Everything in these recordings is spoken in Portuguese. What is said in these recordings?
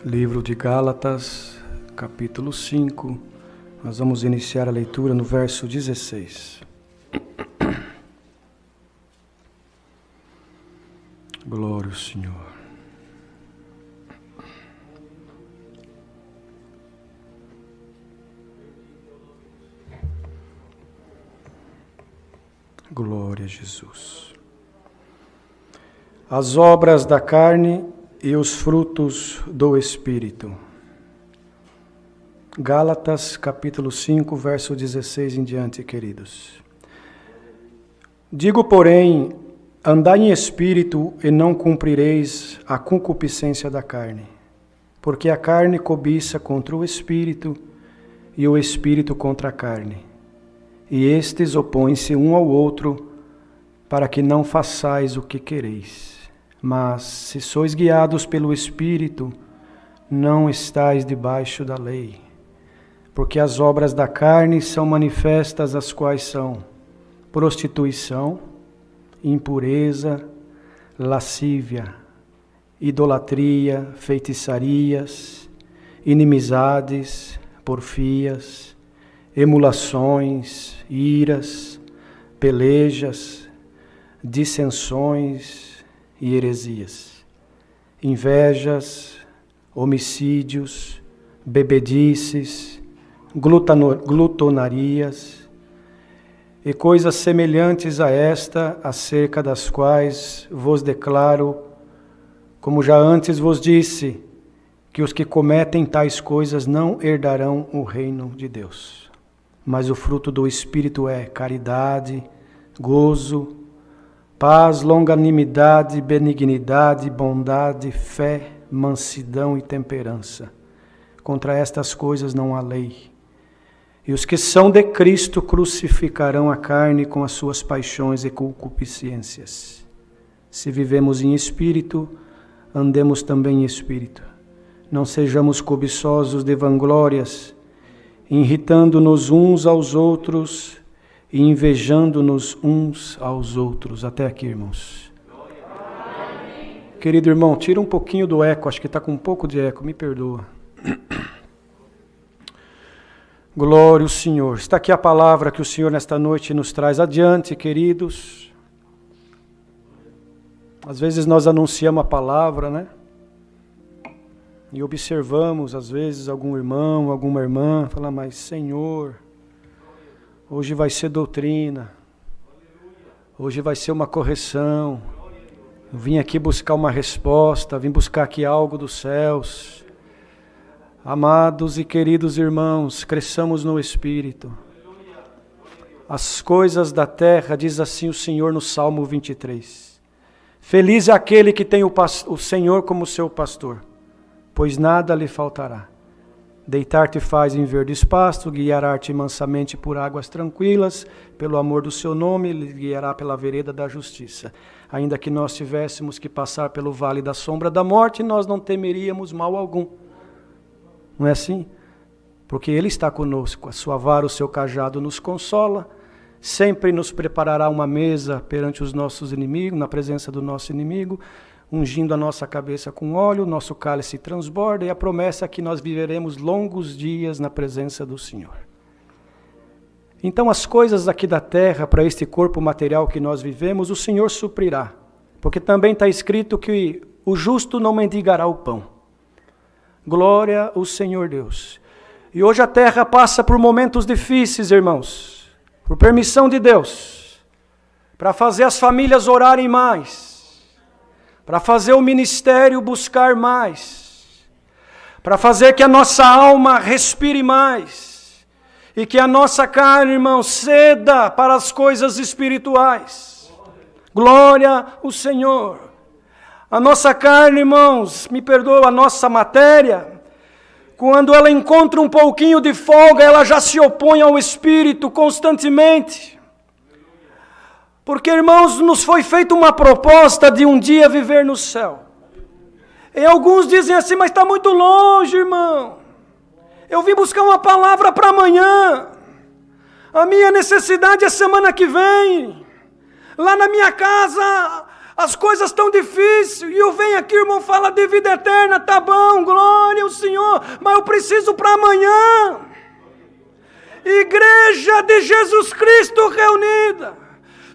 Livro de Gálatas, capítulo 5, nós vamos iniciar a leitura no verso 16. Glória ao Senhor. Glória a Jesus. As obras da carne e os frutos do Espírito. Gálatas, capítulo 5, verso 16 em diante, queridos. Digo, porém, andai em espírito e não cumprireis a concupiscência da carne, porque a carne cobiça contra o espírito e o espírito contra a carne, e estes opõem-se um ao outro, para que não façais o que quereis. Mas, se sois guiados pelo Espírito, não estáis debaixo da lei. Porque as obras da carne são manifestas, as quais são prostituição, impureza, lascívia, idolatria, feitiçarias, inimizades, porfias, emulações, iras, pelejas, dissensões e heresias, invejas, homicídios, bebedices, glutonarias e coisas semelhantes a esta, acerca das quais vos declaro, como já antes vos disse, que os que cometem tais coisas não herdarão o reino de Deus. Mas o fruto do Espírito é caridade, gozo, paz, longanimidade, benignidade, bondade, fé, mansidão e temperança. Contra estas coisas não há lei. E os que são de Cristo crucificarão a carne com as suas paixões e concupiscências. Se vivemos em espírito, andemos também em espírito. Não sejamos cobiçosos de vanglórias, irritando-nos uns aos outros e invejando-nos uns aos outros. Até aqui, irmãos. Querido irmão, tira um pouquinho do eco, acho que está com um pouco de eco, me perdoa. Glória ao Senhor. Está aqui a palavra que o Senhor nesta noite nos traz adiante, queridos. Às vezes nós anunciamos a palavra, né? E observamos, às vezes, algum irmão, alguma irmã, falar, mas Senhor, hoje vai ser doutrina, hoje vai ser uma correção, eu vim aqui buscar uma resposta, vim buscar aqui algo dos céus. Amados e queridos irmãos, cresçamos no Espírito. As coisas da terra, diz assim o Senhor no Salmo 23. Feliz é aquele que tem o Senhor como seu pastor, pois nada lhe faltará. Deitar-te faz em verdes pastos, guiará-te mansamente por águas tranquilas, pelo amor do seu nome, lhe guiará pela vereda da justiça. Ainda que nós tivéssemos que passar pelo vale da sombra da morte, nós não temeríamos mal algum. Não é assim? Porque Ele está conosco, a sua vara, o seu cajado nos consola, sempre nos preparará uma mesa perante os nossos inimigos, na presença do nosso inimigo, ungindo a nossa cabeça com óleo, nosso cálice transborda, e a promessa é que nós viveremos longos dias na presença do Senhor. Então as coisas aqui da terra, para este corpo material que nós vivemos, o Senhor suprirá, porque também está escrito que o justo não mendigará o pão. Glória ao Senhor Deus. E hoje a terra passa por momentos difíceis, irmãos, por permissão de Deus, para fazer as famílias orarem mais, para fazer o ministério buscar mais, para fazer que a nossa alma respire mais, e que a nossa carne, irmãos, ceda para as coisas espirituais. Glória ao Senhor. A nossa carne, irmãos, me perdoa, a nossa matéria, quando ela encontra um pouquinho de folga, ela já se opõe ao Espírito constantemente. Porque, irmãos, nos foi feita uma proposta de um dia viver no céu. E alguns dizem assim, mas está muito longe, irmão. Eu vim buscar uma palavra para amanhã. A minha necessidade é semana que vem. Lá na minha casa, as coisas estão difíceis. E eu venho aqui, irmão, fala de vida eterna. Tá bom, glória. mas eu preciso para amanhã. Igreja de Jesus Cristo reunida,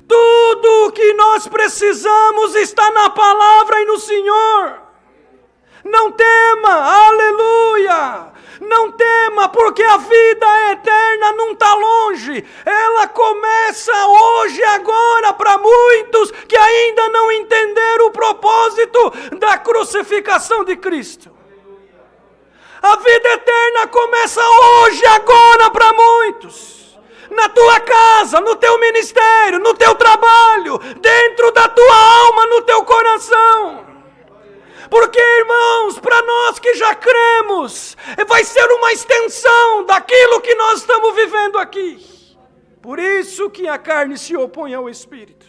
tudo o que nós precisamos está na palavra e no Senhor. Não tema, aleluia, não tema, porque a vida eterna não está longe, ela começa hoje, agora, para muitos que ainda não entenderam o propósito da crucificação de Cristo. A vida eterna começa hoje, agora, para muitos. Na tua casa, no teu ministério, no teu trabalho, dentro da tua alma, no teu coração. Porque, irmãos, para nós que já cremos, vai ser uma extensão daquilo que nós estamos vivendo aqui. Por isso que a carne se opõe ao Espírito.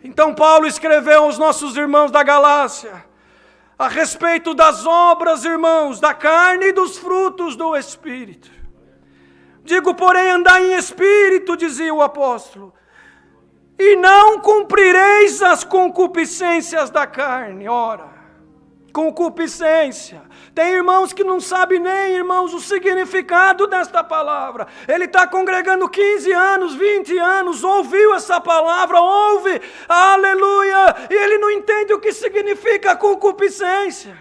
Então Paulo escreveu aos nossos irmãos da Galácia a respeito das obras, irmãos, da carne e dos frutos do Espírito. Digo, porém, andai em Espírito, dizia o apóstolo, e não cumprireis as concupiscências da carne. Ora, concupiscência. Tem irmãos que não sabem nem, irmãos, o significado desta palavra. Ele está congregando 15 anos, 20 anos, ouviu essa palavra, ouve, aleluia, e ele não entende o que significa concupiscência.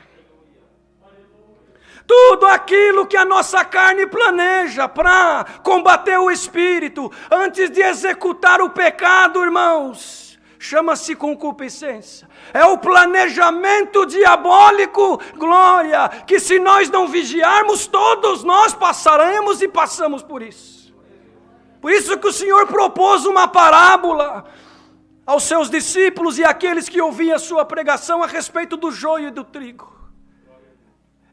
Tudo aquilo que a nossa carne planeja para combater o Espírito, antes de executar o pecado, irmãos, chama-se concupiscência. É o planejamento diabólico, glória, que se nós não vigiarmos, todos nós passaremos e passamos por isso. Por isso que o Senhor propôs uma parábola aos seus discípulos e àqueles que ouviam a sua pregação a respeito do joio e do trigo.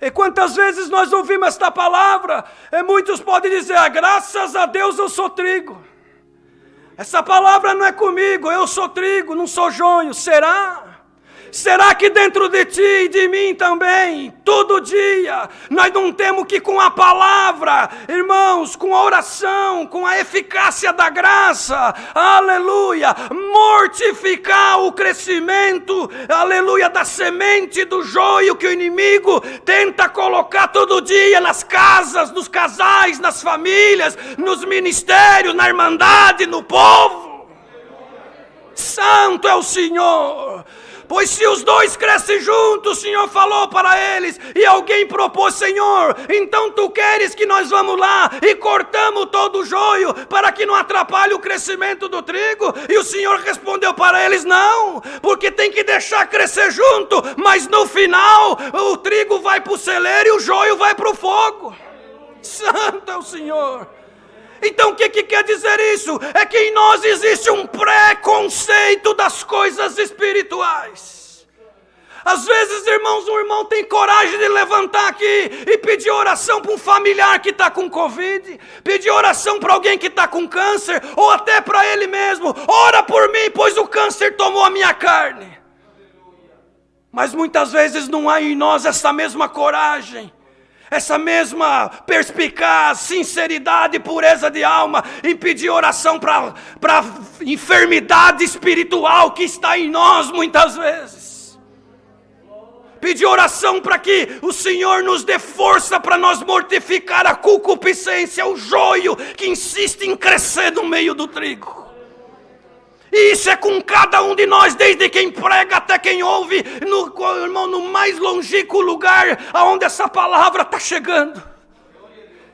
E quantas vezes nós ouvimos esta palavra, e muitos podem dizer, graças a Deus eu sou trigo. Essa palavra não é comigo, eu sou trigo, não sou joio. Será? Será que dentro de ti e de mim também, todo dia, nós não temos que com a palavra, irmãos, com a oração, com a eficácia da graça, aleluia, mortificar o crescimento, aleluia, da semente do joio que o inimigo tenta colocar todo dia nas casas, nos casais, nas famílias, nos ministérios, na irmandade, no povo. Santo é o Senhor. Pois se os dois crescem juntos, o Senhor falou para eles, e alguém propôs, Senhor, então tu queres que nós vamos lá e cortamos todo o joio para que não atrapalhe o crescimento do trigo? E o Senhor respondeu para eles, não, porque tem que deixar crescer junto, mas no final o trigo vai para o celeiro e o joio vai para o fogo. Santo é o Senhor. Então o que quer dizer isso? É que em nós existe um preconceito das coisas espirituais. Às vezes, irmãos, um irmão tem coragem de levantar aqui e pedir oração para um familiar que está com Covid, pedir oração para alguém que está com câncer, ou até para ele mesmo, ora por mim, pois o câncer tomou a minha carne. Mas muitas vezes não há em nós essa mesma coragem, essa mesma perspicaz, sinceridade e pureza de alma em pedir oração para a enfermidade espiritual que está em nós muitas vezes. Pedir oração para que o Senhor nos dê força para nós mortificar a concupiscência, o joio que insiste em crescer no meio do trigo. E isso é com cada um de nós, desde quem prega até quem ouve, irmão, no mais longínquo lugar aonde essa palavra está chegando.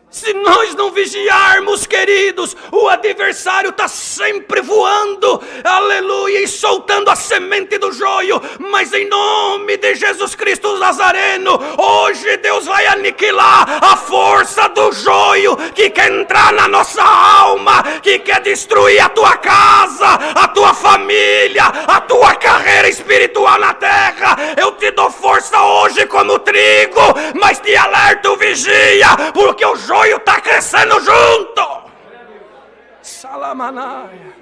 Se nós não vigiarmos, queridos, o adversário está sempre voando, aleluia, e soltando a semente do joio. Mas em nome de Jesus Cristo Nazareno, hoje Deus vai aniquilar a força do joio que quer entrar na nossa alma, que quer destruir a tua casa, a tua família, a tua carreira espiritual na terra. Eu te dou força hoje como trigo, mas te alerto, vigia, porque o joio está crescendo junto. Salamanaia.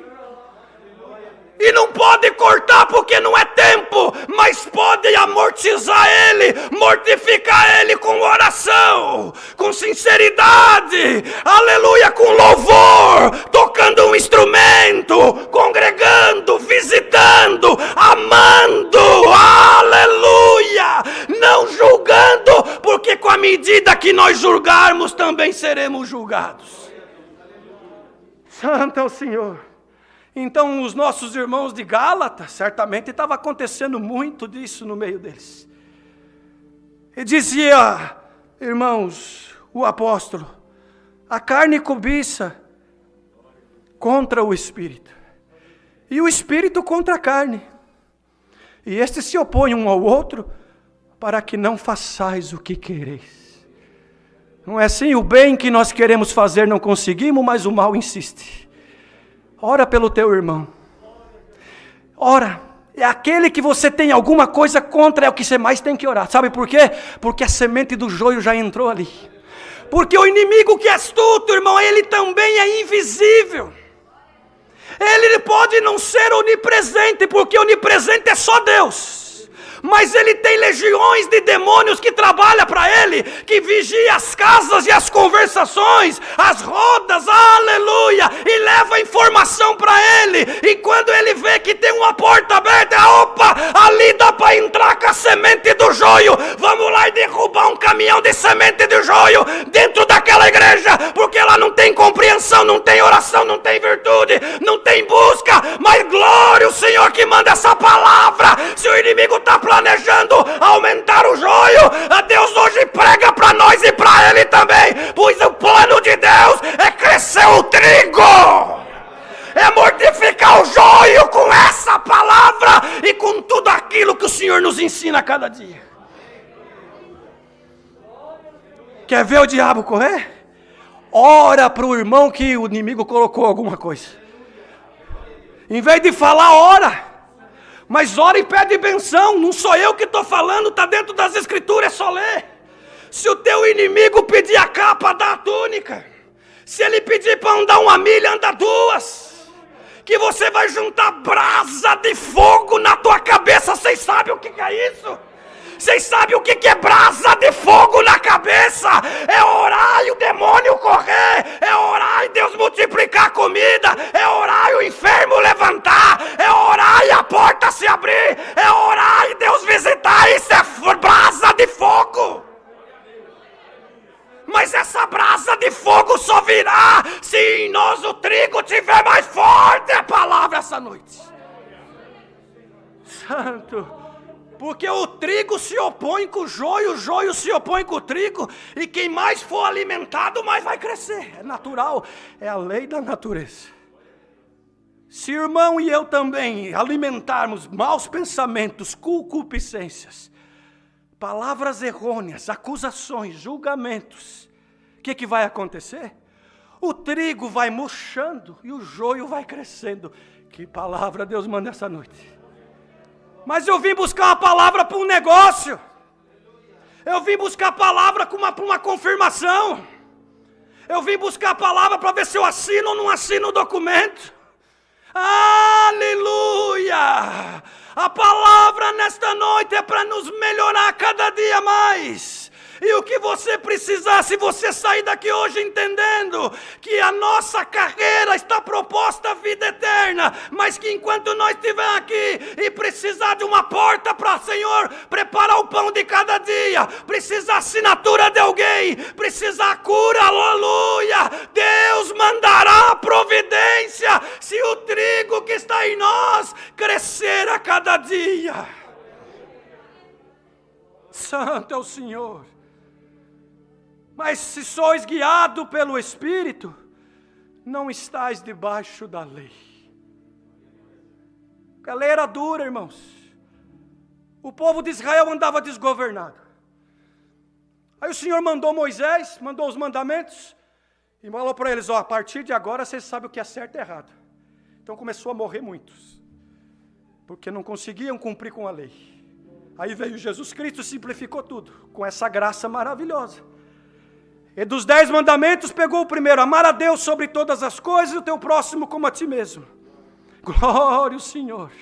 E não pode cortar porque não é tempo, mas pode amortizar ele, mortificar ele com oração, com sinceridade, aleluia, com louvor, tocando um instrumento, congregando, visitando, amando, aleluia, não julgando, porque com a medida que nós julgarmos, também seremos julgados. Santo é o Senhor. Então os nossos irmãos de Gálatas, certamente estava acontecendo muito disso no meio deles. E dizia, irmãos, o apóstolo, a carne cobiça contra o Espírito, e o Espírito contra a carne. E estes se opõem um ao outro, para que não façais o que quereis. Não é assim? O bem que nós queremos fazer não conseguimos, mas o mal insiste. Ora pelo teu irmão. Ora. É aquele que você tem alguma coisa contra, é o que você mais tem que orar. Sabe por quê? Porque a semente do joio já entrou ali. Porque o inimigo que é astuto, irmão, ele também é invisível. Ele pode não ser onipresente, porque onipresente é só Deus. Mas ele tem legiões de demônios que trabalham para ele, que vigia as casas e as conversações, as rodas, aleluia, e leva informação para ele. E quando ele vê que tem uma porta aberta, opa, ali dá para entrar com a semente do joio. Vamos lá e derrubar um caminhão de semente de joio dentro daquela igreja, porque ela não tem compreensão, não tem oração, não tem virtude, não tem busca. Mas glória ao Senhor que manda essa palavra. Se o inimigo está planejando aumentar o joio, a Deus hoje prega para nós e para ele também, pois o plano de Deus é crescer o trigo, é mortificar o joio com essa palavra e com tudo aquilo que o Senhor nos ensina a cada dia. Quer ver o diabo correr? Ora para o irmão que o inimigo colocou alguma coisa. Em vez de falar, ora. Mas ora e pede benção, não sou eu que estou falando, está dentro das escrituras, é só ler. Se o teu inimigo pedir a capa, dá a túnica. Se ele pedir para andar 1 milha, anda 2. Que você vai juntar brasa de fogo na tua cabeça, vocês sabem o que é isso? Vocês sabem o que é brasa de fogo na cabeça? É orar e o demônio correr. É orar e Deus multiplicar a comida. É orar e o enfermo levantar. É orar e a porta se abrir. É orar e Deus visitar. Isso é brasa de fogo. Mas essa brasa de fogo só virá se em nós o trigo tiver mais forte. É a palavra essa noite. Santo. Porque o trigo se opõe com o joio se opõe com o trigo, e quem mais for alimentado, mais vai crescer. É natural, é a lei da natureza. Se o irmão e eu também alimentarmos maus pensamentos, concupiscências, palavras errôneas, acusações, julgamentos, o que vai acontecer? O trigo vai murchando e o joio vai crescendo. Que palavra Deus manda essa noite. Mas eu vim buscar uma palavra para um negócio. Eu vim buscar a palavra para uma confirmação. Eu vim buscar a palavra para ver se eu assino ou não assino o documento. Aleluia! A palavra nesta noite é para nos melhorar cada dia mais. E o que você precisar, se você sair daqui hoje entendendo que a nossa carreira está proposta à vida eterna, mas que enquanto nós estivermos aqui e precisar de uma porta para, Senhor, preparar o pão de cada dia, precisar assinatura de alguém, precisar cura, aleluia, Deus mandará a providência, se o trigo que está em nós crescer a cada dia. Santo é o Senhor. Mas se sois guiado pelo Espírito, não estáis debaixo da lei. A lei era dura, irmãos. O povo de Israel andava desgovernado. Aí o Senhor mandou Moisés, mandou os mandamentos, e falou para eles, a partir de agora vocês sabem o que é certo e errado. Então começou a morrer muitos, porque não conseguiam cumprir com a lei. Aí veio Jesus Cristo e simplificou tudo, com essa graça maravilhosa. E dos 10 mandamentos pegou o primeiro, amar a Deus sobre todas as coisas e o teu próximo como a ti mesmo. Glória ao Senhor.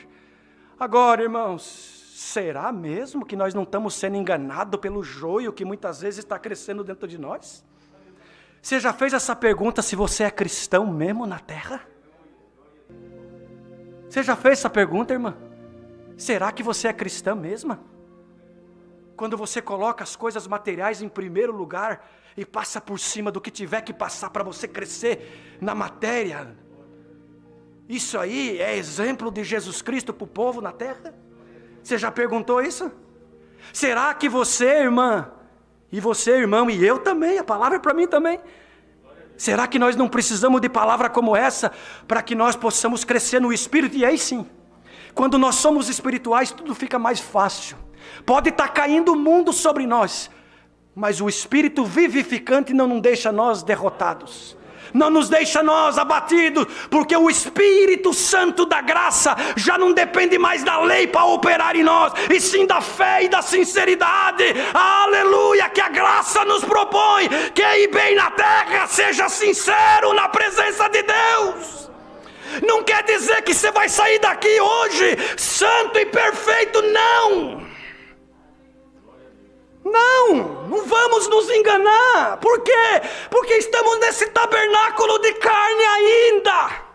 Agora, irmãos, será mesmo que nós não estamos sendo enganados pelo joio que muitas vezes está crescendo dentro de nós? Você já fez essa pergunta se você é cristão mesmo na terra? Você já fez essa pergunta, irmã? Será que você é cristã mesmo? Quando você coloca as coisas materiais em primeiro lugar e passa por cima do que tiver que passar para você crescer na matéria. Isso aí é exemplo de Jesus Cristo para o povo na terra? Você já perguntou isso? Será que você, irmã, e você, irmão, e eu também, a palavra é para mim também. Será que nós não precisamos de palavra como essa para que nós possamos crescer no Espírito? E aí sim, quando nós somos espirituais, tudo fica mais fácil. Pode estar caindo o mundo sobre nós, mas o Espírito vivificante não nos deixa nós derrotados. Não nos deixa nós abatidos, porque o Espírito Santo da graça já não depende mais da lei para operar em nós, e sim da fé e da sinceridade. Aleluia, que a graça nos propõe, que ir bem na terra, seja sincero na presença de Deus. Não quer dizer que você vai sair daqui hoje santo e perfeito, não. Não vamos nos enganar. Por quê? Porque estamos nesse tabernáculo de carne ainda.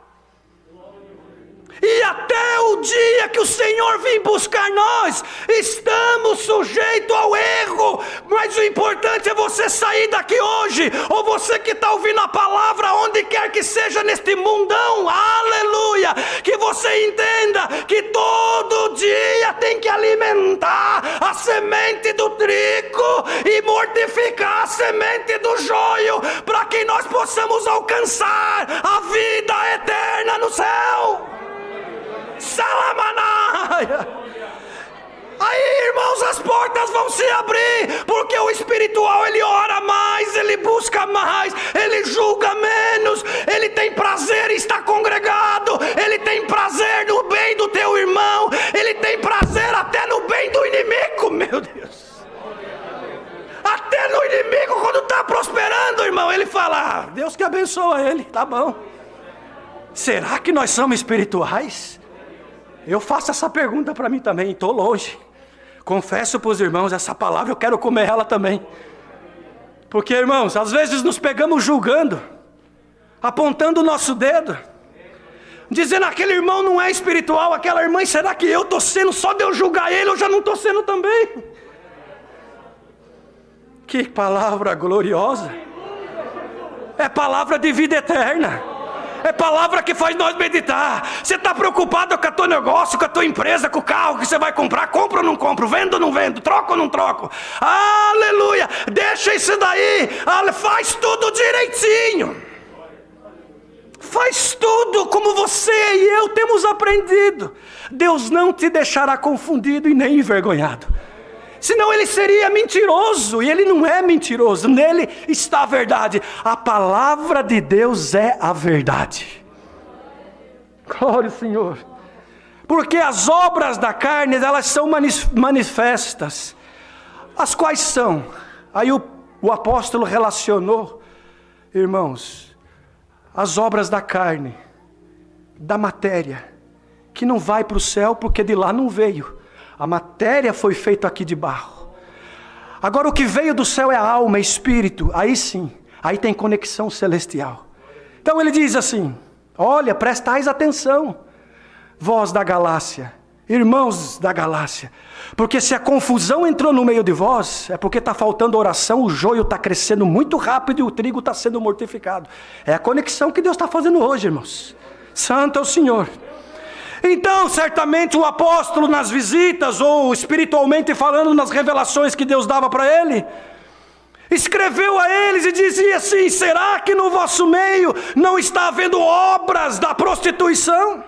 E até o dia que o Senhor vir buscar nós, estamos sujeitos ao erro. Mas o importante é você sair daqui hoje, ou você que está ouvindo a palavra, onde quer que seja neste mundão, aleluia, que você entenda que todo dia tem que alimentar a semente do trigo e mortificar a semente do joio, para que nós possamos alcançar a vida eterna no céu. Salamanaia. Aí, irmãos, as portas vão se abrir, porque o espiritual, ele ora mais, ele busca mais, ele julga menos, ele tem prazer em estar congregado, ele tem prazer no bem do teu irmão, ele tem prazer até no bem do inimigo, meu Deus. Até no inimigo, quando está prosperando, irmão, ele fala: Deus que abençoa ele, tá bom. Será que nós somos espirituais? Eu faço essa pergunta para mim também, estou longe. Confesso para os irmãos, essa palavra eu quero comer ela também. Porque, irmãos, às vezes nos pegamos julgando, apontando o nosso dedo, dizendo: aquele irmão não é espiritual, aquela irmã, será que eu estou sendo, só de eu julgar ele, eu já não estou sendo também? Que palavra gloriosa! É palavra de vida eterna. É palavra que faz nós meditar. Você está preocupado com o teu negócio, com a tua empresa, com o carro que você vai comprar? Compro ou não compro? Vendo ou não vendo? Troco ou não troco? Aleluia! Deixa isso daí. Faz tudo direitinho. Faz tudo como você e eu temos aprendido. Deus não te deixará confundido e nem envergonhado. Senão ele seria mentiroso, e ele não é mentiroso, nele está a verdade. A palavra de Deus é a verdade. Glória ao Senhor. Porque as obras da carne, elas são manifestas. As quais são? Aí o apóstolo relacionou, irmãos, as obras da carne, da matéria, que não vai para o céu porque de lá não veio. A matéria foi feita aqui de barro. Agora o que veio do céu é a alma, é espírito. Aí sim, aí tem conexão celestial. Então ele diz assim: olha, prestais atenção, vós da Galácia, irmãos da Galácia, porque se a confusão entrou no meio de vós, é porque está faltando oração, o joio está crescendo muito rápido e o trigo está sendo mortificado. É a conexão que Deus está fazendo hoje, irmãos. Santo é o Senhor. Então, certamente o apóstolo nas visitas, ou espiritualmente falando nas revelações que Deus dava para ele, escreveu a eles e dizia assim: será que no vosso meio não está havendo obras da prostituição?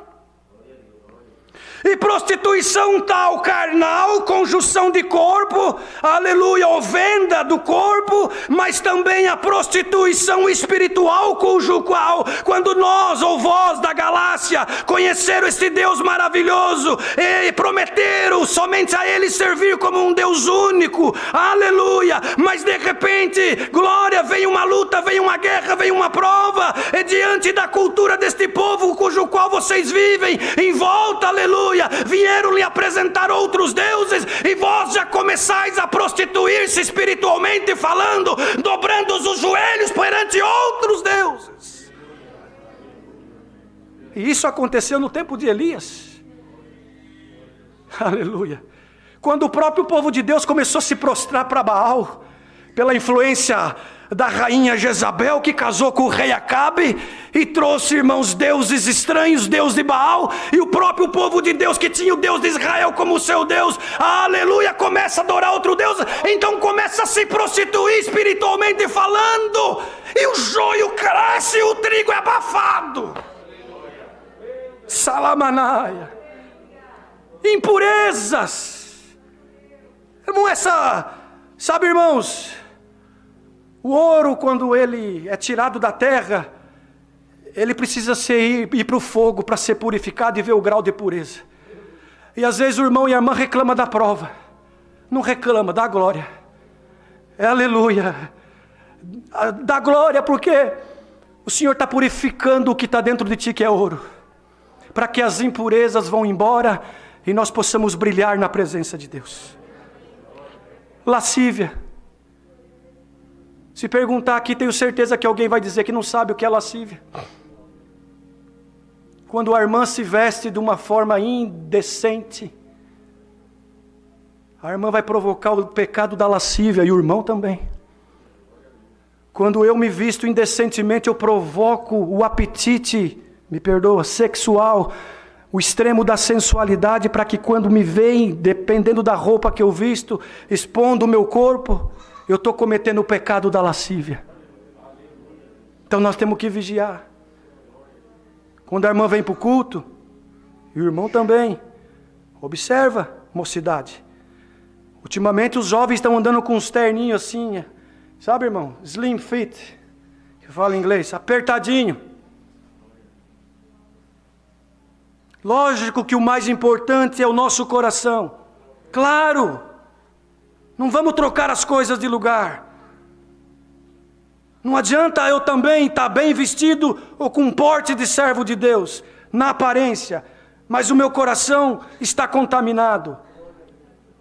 E prostituição tal carnal, conjunção de corpo, aleluia, ou venda do corpo, mas também a prostituição espiritual conjugal. Quando nós ou vós da Galácia conheceram este Deus maravilhoso e prometeram somente a Ele servir como um Deus único, aleluia, mas de repente, glória, vem uma luta, vem uma guerra, vem uma prova, e diante da cultura deste povo cujo qual vocês vivem, em volta, aleluia, vieram lhe apresentar outros deuses, e vós já começais a prostituir-se espiritualmente falando, dobrando os joelhos perante outros deuses. E isso aconteceu no tempo de Elias. Aleluia. Quando o próprio povo de Deus começou a se prostrar para Baal, pela influência da rainha Jezabel, que casou com o rei Acabe, e trouxe, irmãos, deuses estranhos, Deus de Baal, e o próprio povo de Deus, que tinha o Deus de Israel como seu Deus, aleluia, começa a adorar outro Deus, então começa a se prostituir espiritualmente falando, e o joio cresce, e o trigo é abafado. Salamanaia. Impurezas. Irmão, sabe, irmãos, o ouro, quando ele é tirado da terra, ele precisa ir para o fogo para ser purificado e ver o grau de pureza. E às vezes o irmão e a irmã reclamam da prova. Não reclama, dá glória. Aleluia. Dá glória, porque o Senhor está purificando o que está dentro de ti, que é ouro, para que as impurezas vão embora e nós possamos brilhar na presença de Deus. Lascívia. Se perguntar aqui, tenho certeza que alguém vai dizer que não sabe o que é lascívia. Quando a irmã se veste de uma forma indecente, a irmã vai provocar o pecado da lascívia, e o irmão também. Quando eu me visto indecentemente, eu provoco o apetite, me perdoa, sexual, o extremo da sensualidade, para que quando me veem, dependendo da roupa que eu visto, expondo o meu corpo, eu estou cometendo o pecado da lascívia. Então nós temos que vigiar. Quando a irmã vem para o culto, e o irmão também, observa, mocidade. Ultimamente os jovens estão andando com uns terninhos assim, sabe, irmão? Slim fit, que fala em inglês, apertadinho. Lógico que o mais importante é o nosso coração. Claro, não vamos trocar as coisas de lugar. Não adianta eu também estar bem vestido ou com porte de servo de Deus, na aparência, mas o meu coração está contaminado.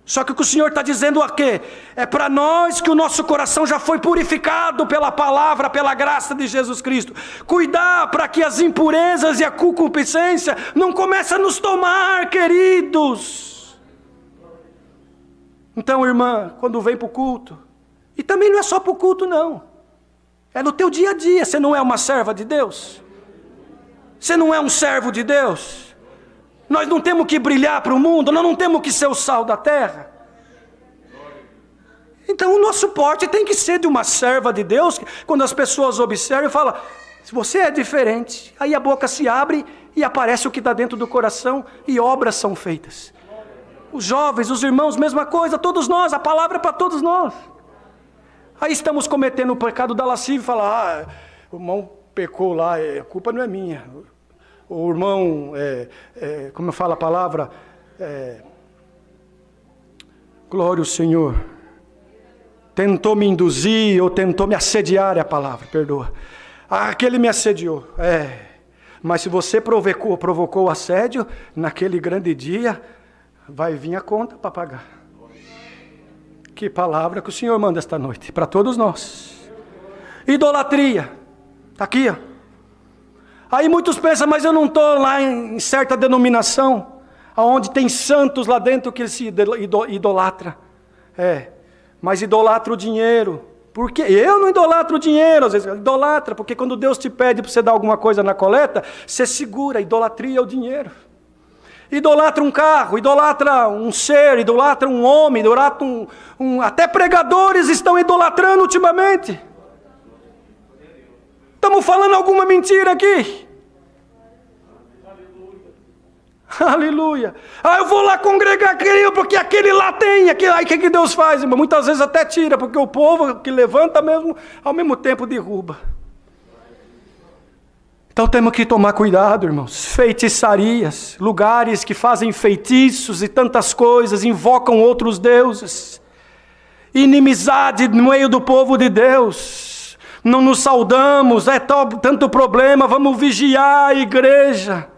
Só que o que o Senhor está dizendo aqui é para nós que o nosso coração já foi purificado pela palavra, pela graça de Jesus Cristo. Cuidar para que as impurezas e a concupiscência não comecem a nos tomar, queridos. Então, irmã, quando vem para o culto, e também não é só para o culto não, é no teu dia a dia. Você não é uma serva de Deus? Você não é um servo de Deus? Nós não temos que brilhar para o mundo, nós não temos que ser o sal da terra. Então o nosso porte tem que ser de uma serva de Deus. Quando as pessoas observam e falam, se você é diferente, aí a boca se abre e aparece o que está dentro do coração e obras são feitas. Os jovens, os irmãos, mesma coisa, todos nós, a palavra é para todos nós. Aí estamos cometendo o pecado da lascívia e falar, o irmão pecou lá, a culpa não é minha. O irmão, como eu falo a palavra, glória ao Senhor, tentou me induzir ou tentou me assediar, é a palavra, perdoa. Aquele me assediou, mas se você provocou o assédio, naquele grande dia, vai vir a conta para pagar. Que palavra que o Senhor manda esta noite, para todos nós. Idolatria, está aqui, ó. Aí muitos pensam, mas eu não estou lá em certa denominação, onde tem santos lá dentro que se idolatra. Mas idolatra o dinheiro. Porque eu não idolatro o dinheiro, às vezes idolatra, porque quando Deus te pede para você dar alguma coisa na coleta, você segura, idolatria é o dinheiro. Idolatra um carro, idolatra um ser, idolatra um homem, idolatra até pregadores estão idolatrando ultimamente. Estamos falando alguma mentira aqui? Aleluia. Eu vou lá congregar aquele, porque aquele lá tem. Aí o que Deus faz, irmão? Muitas vezes até tira, porque o povo que levanta mesmo, ao mesmo tempo derruba. Então temos que tomar cuidado, irmãos. Feitiçarias, lugares que fazem feitiços e tantas coisas, invocam outros deuses. Inimizade no meio do povo de Deus. Não nos saudamos, tanto problema, vamos vigiar a igreja,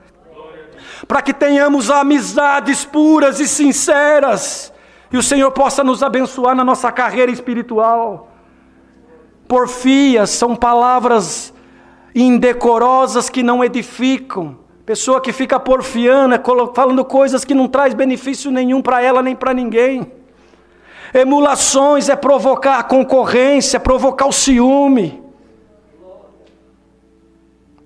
para que tenhamos amizades puras e sinceras, e o Senhor possa nos abençoar na nossa carreira espiritual. Porfias são palavras indecorosas que não edificam, Pessoa que fica porfiana, falando coisas que não traz benefício nenhum para ela nem para ninguém. Emulações é provocar a concorrência, provocar o ciúme.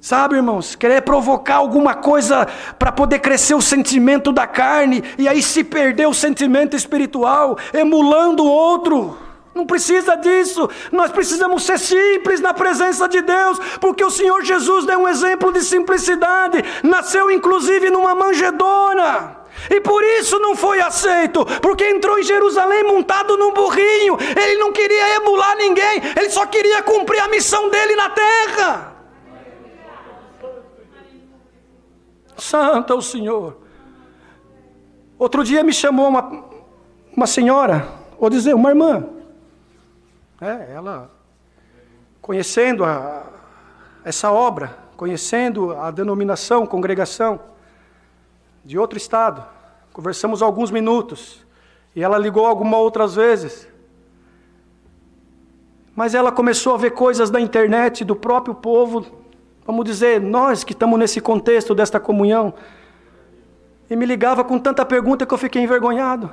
Sabe, irmãos, querer provocar alguma coisa para poder crescer o sentimento da carne, e aí se perder o sentimento espiritual, emulando o outro. Não precisa disso. Nós precisamos ser simples na presença de Deus, porque o Senhor Jesus deu um exemplo de simplicidade. Nasceu inclusive numa manjedoura. E por isso não foi aceito, porque entrou em Jerusalém montado num burrinho. Ele não queria emular ninguém, ele só queria cumprir a missão dele na terra. Santo é o Senhor. Outro dia me chamou uma senhora, vou dizer, uma irmã. Ela, conhecendo essa obra, conhecendo a denominação, congregação, de outro estado, conversamos alguns minutos, e ela ligou algumas outras vezes, mas ela começou a ver coisas da internet, do próprio povo, vamos dizer, nós que estamos nesse contexto desta comunhão, e me ligava com tanta pergunta que eu fiquei envergonhado.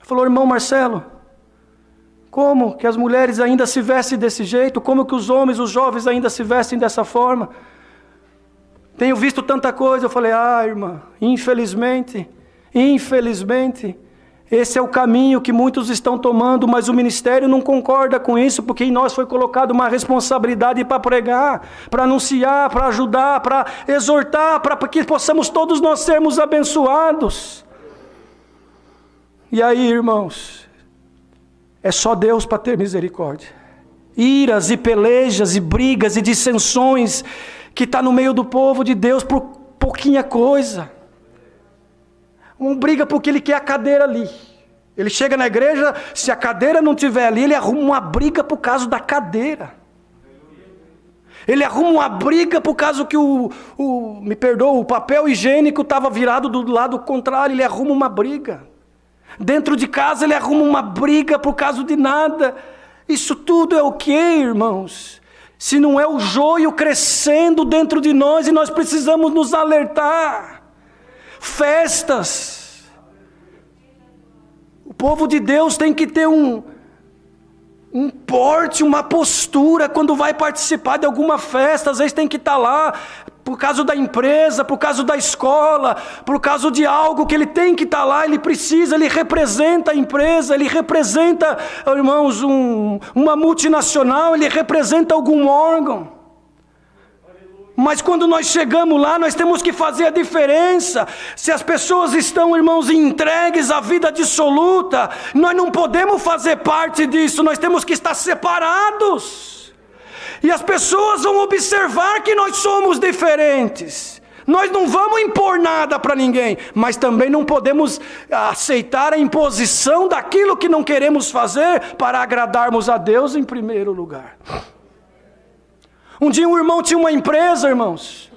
Falou, irmão Marcelo, como que as mulheres ainda se vestem desse jeito? Como que os homens, os jovens ainda se vestem dessa forma? Tenho visto tanta coisa. Eu falei, irmã, infelizmente, esse é o caminho que muitos estão tomando, mas o ministério não concorda com isso, porque em nós foi colocada uma responsabilidade para pregar, para anunciar, para ajudar, para exortar, para que possamos todos nós sermos abençoados. E aí, irmãos, é só Deus para ter misericórdia. Iras e pelejas e brigas e dissensões que está no meio do povo de Deus por pouquinha coisa. Um briga porque ele quer a cadeira ali. Ele chega na igreja, se a cadeira não estiver ali, ele arruma uma briga por causa da cadeira. Ele arruma uma briga por causa que o papel higiênico estava virado do lado contrário, ele arruma uma briga. Dentro de casa ele arruma uma briga por causa de nada. Isso tudo é o quê, irmãos? Se não é o joio crescendo dentro de nós, e nós precisamos nos alertar. Festas. O povo de Deus tem que ter um porte, uma postura quando vai participar de alguma festa. Às vezes tem que estar lá por causa da empresa, por causa da escola, por causa de algo que ele tem que estar lá, ele representa a empresa, ele representa, irmãos, uma multinacional, ele representa algum órgão. Mas quando nós chegamos lá, nós temos que fazer a diferença. Se as pessoas estão, irmãos, entregues à vida dissoluta, nós não podemos fazer parte disso, nós temos que estar separados. E as pessoas vão observar que nós somos diferentes. Nós não vamos impor nada para ninguém, mas também não podemos aceitar a imposição daquilo que não queremos fazer para agradarmos a Deus em primeiro lugar. Um dia um irmão tinha uma empresa, irmãos,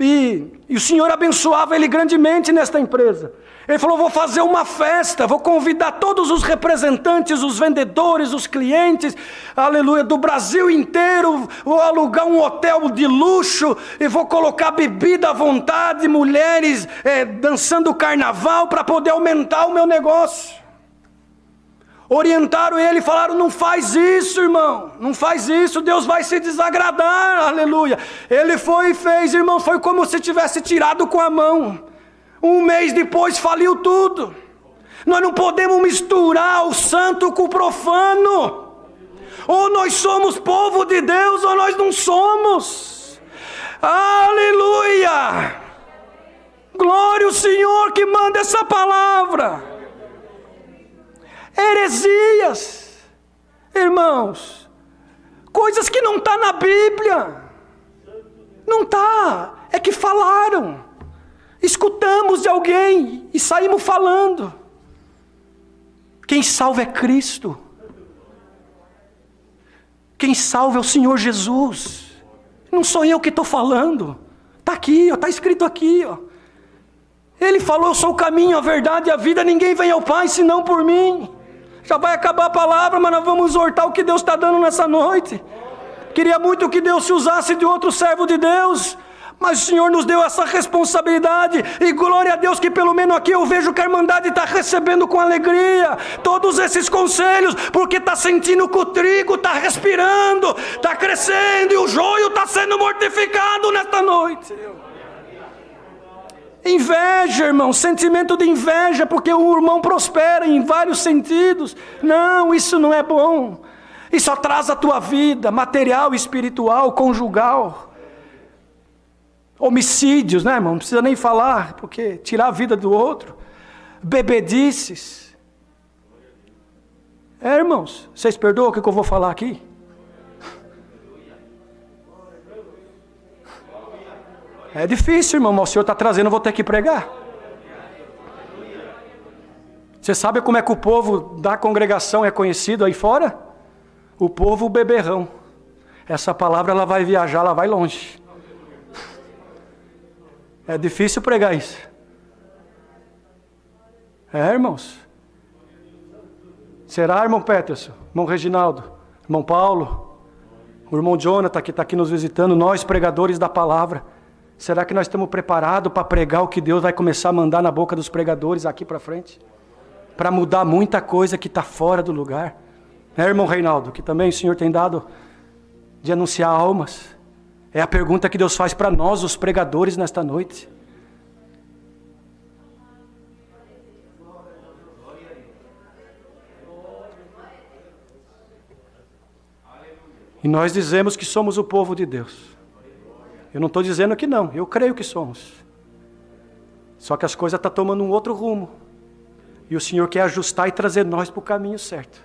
e o Senhor abençoava ele grandemente nesta empresa. Ele falou, vou fazer uma festa, vou convidar todos os representantes, os vendedores, os clientes, aleluia, do Brasil inteiro, vou alugar um hotel de luxo, e vou colocar bebida à vontade, mulheres dançando carnaval, para poder aumentar o meu negócio. Orientaram ele e falaram, não faz isso, irmão, não faz isso, Deus vai se desagradar, aleluia. Ele foi e fez, irmão, foi como se tivesse tirado com a mão. Um mês depois faliu tudo. Nós não podemos misturar o santo com o profano. Ou nós somos povo de Deus, ou nós não somos. Aleluia! Glória ao Senhor que manda essa palavra. Heresias, irmãos, coisas que não está na Bíblia. Não está, é que falaram. Escutamos de alguém e saímos falando. Quem salva é Cristo. Quem salva é o Senhor Jesus. Não sou eu que estou falando. Está aqui, está escrito aqui. Ele falou, eu sou o caminho, a verdade e a vida. Ninguém vem ao Pai senão por mim. Já vai acabar a palavra, mas nós vamos exortar o que Deus está dando nessa noite. Queria muito que Deus se usasse de outro servo de Deus, mas o Senhor nos deu essa responsabilidade, e glória a Deus que pelo menos aqui eu vejo que a Irmandade está recebendo com alegria todos esses conselhos, porque está sentindo que o trigo está respirando, está crescendo, e o joio está sendo mortificado nesta noite. Inveja, irmão, sentimento de inveja, porque o irmão prospera em vários sentidos. Não, isso não é bom. Isso atrasa a tua vida, material, espiritual, conjugal. Homicídios, né, irmão? Não precisa nem falar, porque tirar a vida do outro. Bebedices. Irmãos, vocês perdoam o que eu vou falar aqui? É difícil, irmão, mas o Senhor está trazendo, eu vou ter que pregar. Você sabe como é que o povo da congregação é conhecido aí fora? O povo beberrão. Essa palavra ela vai viajar, ela vai longe. É difícil pregar isso. Irmãos. Será, irmão Peterson, irmão Reginaldo, irmão Paulo, o irmão Jonathan que está aqui nos visitando, nós pregadores da palavra, será que nós estamos preparados para pregar o que Deus vai começar a mandar na boca dos pregadores aqui para frente? Para mudar muita coisa que está fora do lugar. Irmão Reinaldo, que também o Senhor tem dado de anunciar almas. É a pergunta que Deus faz para nós, os pregadores, nesta noite. E nós dizemos que somos o povo de Deus. Eu não estou dizendo que não, eu creio que somos. Só que as coisas estão tomando um outro rumo. E o Senhor quer ajustar e trazer nós para o caminho certo.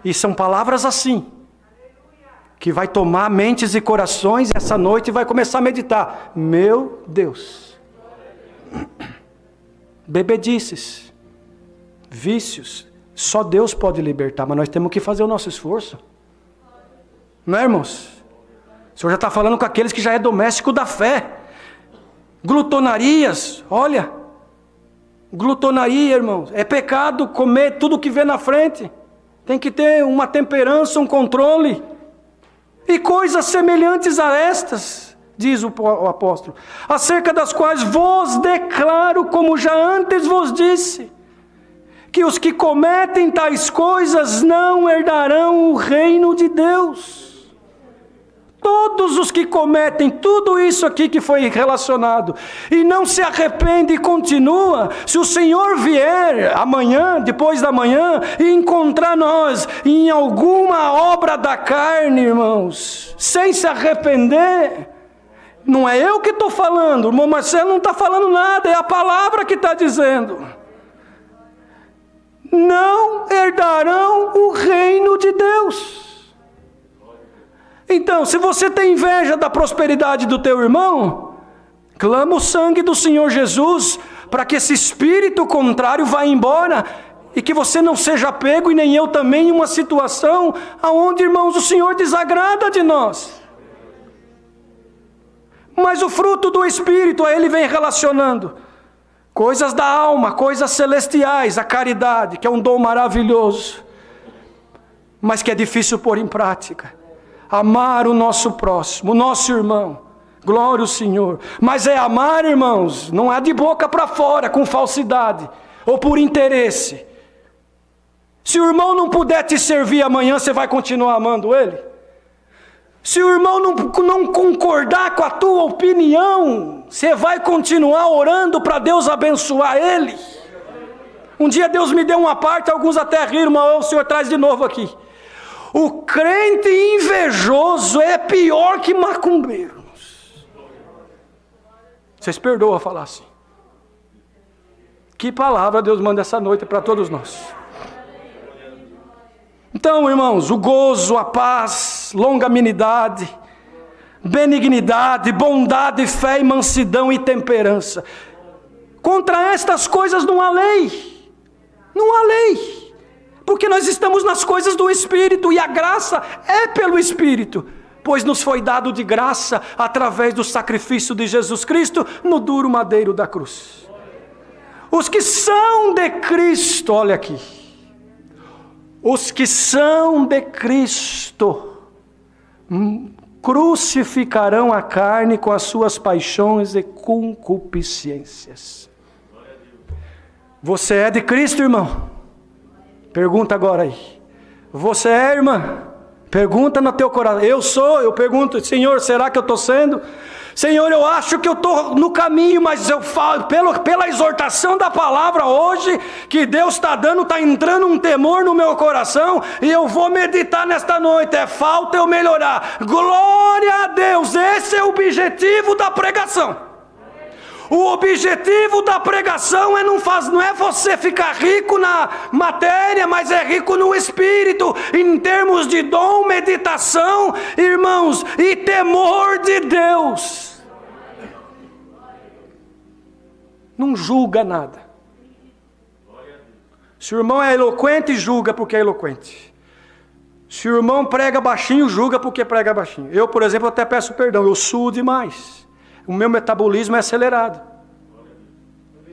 E são palavras assim, que vai tomar mentes e corações essa noite e vai começar a meditar. Meu Deus. Bebedices, vícios, só Deus pode libertar, mas nós temos que fazer o nosso esforço. Não é, irmãos? O Senhor já está falando com aqueles que já é doméstico da fé. Glutonarias, olha. Glutonaria, irmãos, é pecado comer tudo que vê na frente. Tem que ter uma temperança, um controle. E coisas semelhantes a estas, diz o apóstolo, acerca das quais vos declaro, como já antes vos disse, que os que cometem tais coisas não herdarão o reino de Deus. Todos os que cometem tudo isso aqui que foi relacionado e não se arrepende e continua, se o Senhor vier amanhã, depois da manhã, e encontrar nós em alguma obra da carne, irmãos, sem se arrepender, não é eu que estou falando, o irmão Marcelo não está falando nada, é a palavra que está dizendo. Não herdarão o reino de Deus. Então, se você tem inveja da prosperidade do teu irmão, clama o sangue do Senhor Jesus, para que esse espírito contrário vá embora, e que você não seja pego, e nem eu também, em uma situação, onde, irmãos, o Senhor desagrada de nós. Mas o fruto do Espírito, a ele vem relacionando coisas da alma, coisas celestiais, a caridade, que é um dom maravilhoso, mas que é difícil pôr em prática. Amar o nosso próximo, o nosso irmão, glória ao Senhor. Mas é amar, irmãos, não é de boca para fora, com falsidade, ou por interesse. Se o irmão não puder te servir amanhã, você vai continuar amando ele? Se o irmão não concordar com a tua opinião, você vai continuar orando para Deus abençoar ele? Um dia Deus me deu uma parte, alguns até riram, mas o Senhor traz de novo aqui. O crente invejoso é pior que macumbeiro. Vocês perdoam a falar assim. Que palavra Deus manda essa noite para todos nós. Então, irmãos, o gozo, a paz, longanimidade, benignidade, bondade, fé e mansidão e temperança. Contra estas coisas não há lei. Não há lei. Porque nós estamos nas coisas do Espírito, e a graça é pelo Espírito, pois nos foi dado de graça através do sacrifício de Jesus Cristo no duro madeiro da cruz. Os que são de Cristo, olha aqui, os que são de Cristo crucificarão a carne com as suas paixões e concupiscências. Você é de Cristo, irmão? Pergunta agora aí. Você é, irmã? Pergunta no teu coração. Eu pergunto, Senhor, será que eu estou sendo? Senhor, eu acho que eu estou no caminho, mas eu falo, pela exortação da palavra hoje, que Deus está dando, está entrando um temor no meu coração, e eu vou meditar nesta noite, falta eu melhorar. Glória a Deus, esse é o objetivo da pregação. O objetivo da pregação não é você ficar rico na matéria, mas é rico no espírito, em termos de dom, meditação, irmãos, e temor de Deus. Não julga nada. Se o irmão é eloquente, julga porque é eloquente. Se o irmão prega baixinho, julga porque prega baixinho. Eu, por exemplo, até peço perdão, eu suo demais. O meu metabolismo é acelerado.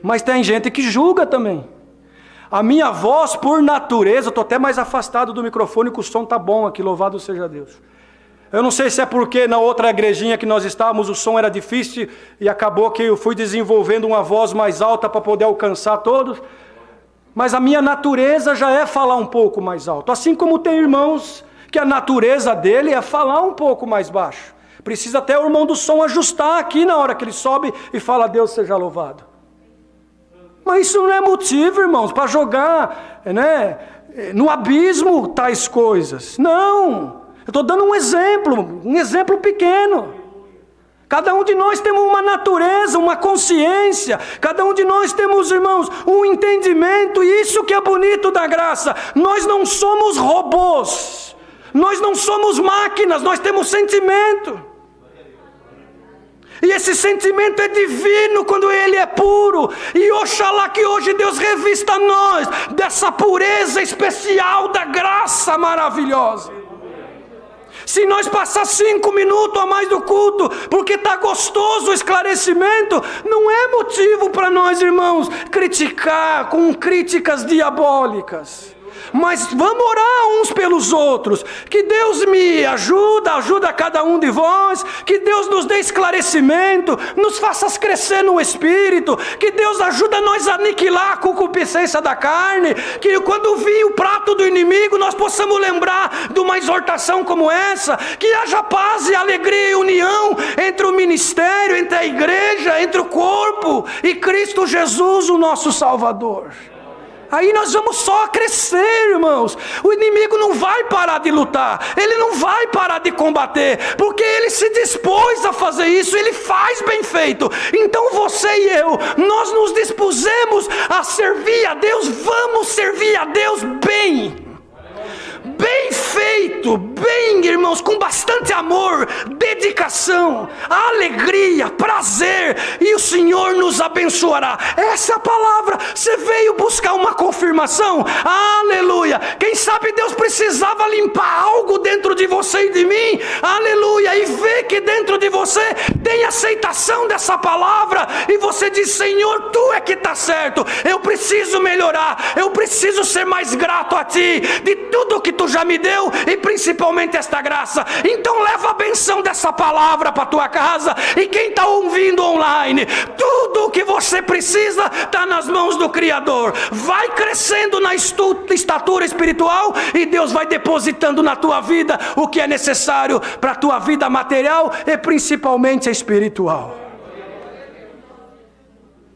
Mas tem gente que julga também. A minha voz, por natureza, eu estou até mais afastado do microfone, que o som está bom aqui, louvado seja Deus. Eu não sei se é porque na outra igrejinha que nós estávamos o som era difícil e acabou que eu fui desenvolvendo uma voz mais alta para poder alcançar todos. Mas a minha natureza já é falar um pouco mais alto. Assim como tem irmãos que a natureza dele é falar um pouco mais baixo. Precisa até o irmão do som ajustar aqui na hora que ele sobe e fala Deus seja louvado. Mas isso não é motivo, irmãos, para jogar, né, no abismo tais coisas. Não, eu estou dando um exemplo pequeno. Cada um de nós temos uma natureza, uma consciência. Cada um de nós temos, irmãos, um entendimento. E isso que é bonito da graça. Nós não somos robôs. Nós não somos máquinas, nós temos sentimento. E esse sentimento é divino quando ele é puro. E oxalá que hoje Deus revista nós dessa pureza especial da graça maravilhosa. Se nós passar 5 minutos a mais do culto, porque está gostoso o esclarecimento, não é motivo para nós, irmãos, criticar com críticas diabólicas. Mas vamos orar uns pelos outros, que Deus me ajuda cada um de vós, que Deus nos dê esclarecimento, nos faça crescer no Espírito, que Deus ajuda nós a aniquilar a concupiscência da carne, que quando vir o prato do inimigo, nós possamos lembrar de uma exortação como essa, que haja paz e alegria e união entre o ministério, entre a igreja, entre o corpo e Cristo Jesus, o nosso Salvador. Aí nós vamos só crescer, irmãos. O inimigo não vai parar de lutar. Ele não vai parar de combater. Porque ele se dispôs a fazer isso. Ele faz bem feito. Então você e eu, nós nos dispusemos a servir a Deus. Vamos servir a Deus bem. Bem feito, bem, irmãos, com bastante amor, dedicação, alegria, prazer, e o Senhor nos abençoará. Essa é a palavra. Você veio buscar uma confirmação? Aleluia. Quem sabe Deus precisava limpar algo dentro de você e de mim? Aleluia. E ver que dentro de você tem aceitação dessa palavra, e você diz: Senhor, Tu é que está certo, eu preciso melhorar, eu preciso ser mais grato a Ti, de tudo que Tu já me deu, e principalmente esta graça. Então leva a benção dessa palavra para tua casa, e quem está ouvindo online, tudo o que você precisa está nas mãos do Criador. Vai crescendo na estatura espiritual, e Deus vai depositando na tua vida o que é necessário para a tua vida material e principalmente a espiritual.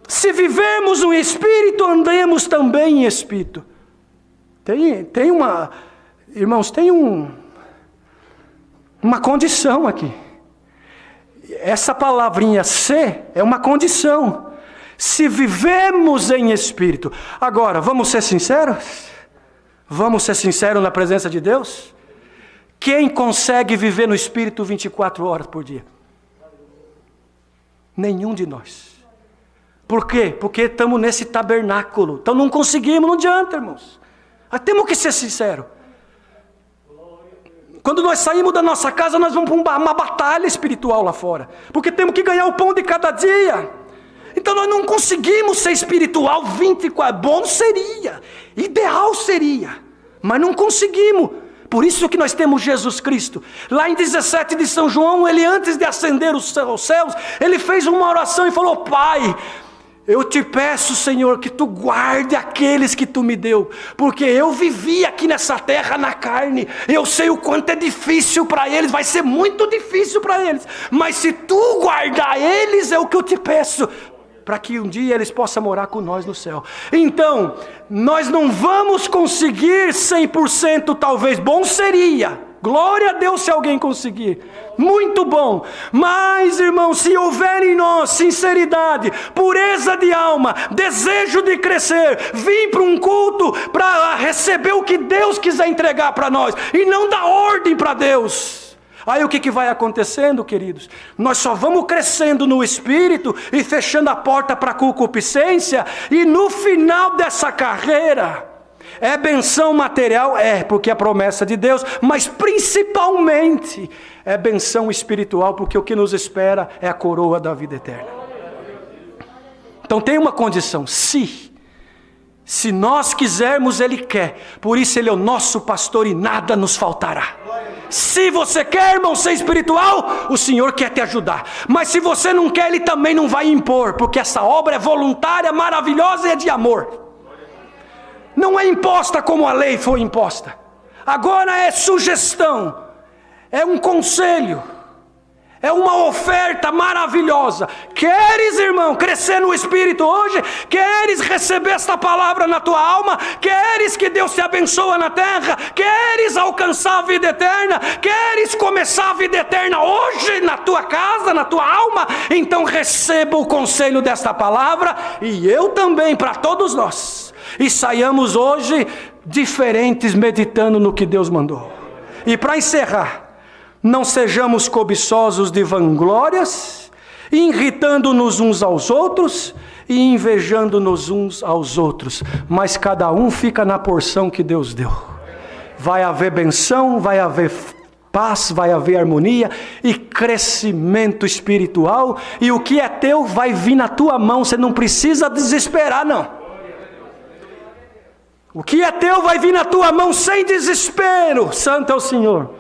Se vivermos no Espírito, andemos também em Espírito. Tem uma... Irmãos, tem uma condição aqui. Essa palavrinha ser é uma condição. Se vivemos em Espírito. Agora, vamos ser sinceros? Vamos ser sinceros na presença de Deus? Quem consegue viver no Espírito 24 horas por dia? Nenhum de nós. Por quê? Porque estamos nesse tabernáculo. Então não conseguimos, não adianta, irmãos. Temos que ser sinceros. Quando nós saímos da nossa casa, nós vamos para uma batalha espiritual lá fora. Porque temos que ganhar o pão de cada dia. Então nós não conseguimos ser espiritual 24. Bom seria, ideal seria, mas não conseguimos. Por isso que nós temos Jesus Cristo. Lá em 17 de São João, ele antes de ascender aos céus, ele fez uma oração e falou: Pai, eu te peço, Senhor, que tu guarde aqueles que tu me deu, porque eu vivi aqui nessa terra na carne, eu sei o quanto é difícil para eles, vai ser muito difícil para eles, mas se tu guardar eles, é o que eu te peço, para que um dia eles possam morar com nós no céu. Então, nós não vamos conseguir 100%, talvez, bom seria, glória a Deus se alguém conseguir, muito bom, mas irmão, se houver em nós sinceridade, pureza de alma, desejo de crescer, vir para um culto para receber o que Deus quiser entregar para nós, e não dar ordem para Deus, aí o que vai acontecendo, queridos? Nós só vamos crescendo no Espírito e fechando a porta para a concupiscência, e no final dessa carreira, é benção material? É, porque é a promessa de Deus, mas principalmente é benção espiritual, porque o que nos espera é a coroa da vida eterna. Então tem uma condição: se nós quisermos, Ele quer, por isso Ele é o nosso pastor e nada nos faltará. Se você quer, irmão, ser espiritual, o Senhor quer te ajudar, mas se você não quer, Ele também não vai impor, porque essa obra é voluntária, maravilhosa e é de amor. Não é imposta como a lei foi imposta. Agora é sugestão, é um conselho, é uma oferta maravilhosa. Queres, irmão, crescer no Espírito hoje? Queres receber esta palavra na tua alma? Queres que Deus te abençoe na terra? Queres alcançar a vida eterna? Queres começar a vida eterna hoje na tua casa, na tua alma? Então receba o conselho desta palavra, e eu também, para todos nós. E saiamos hoje diferentes, meditando no que Deus mandou. E para encerrar, não sejamos cobiçosos de vanglórias, irritando-nos uns aos outros e invejando-nos uns aos outros, mas cada um fica na porção que Deus deu. Vai haver benção, vai haver paz, vai haver harmonia e crescimento espiritual, e o que é teu vai vir na tua mão, você não precisa desesperar, não. O que é teu vai vir na tua mão sem desespero. Santo é o Senhor.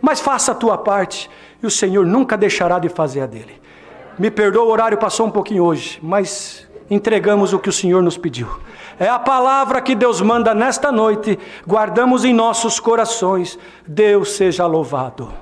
Mas faça a tua parte, e o Senhor nunca deixará de fazer a dele. Me perdoa, o horário passou um pouquinho hoje, mas entregamos o que o Senhor nos pediu. É a palavra que Deus manda nesta noite, guardamos em nossos corações. Deus seja louvado.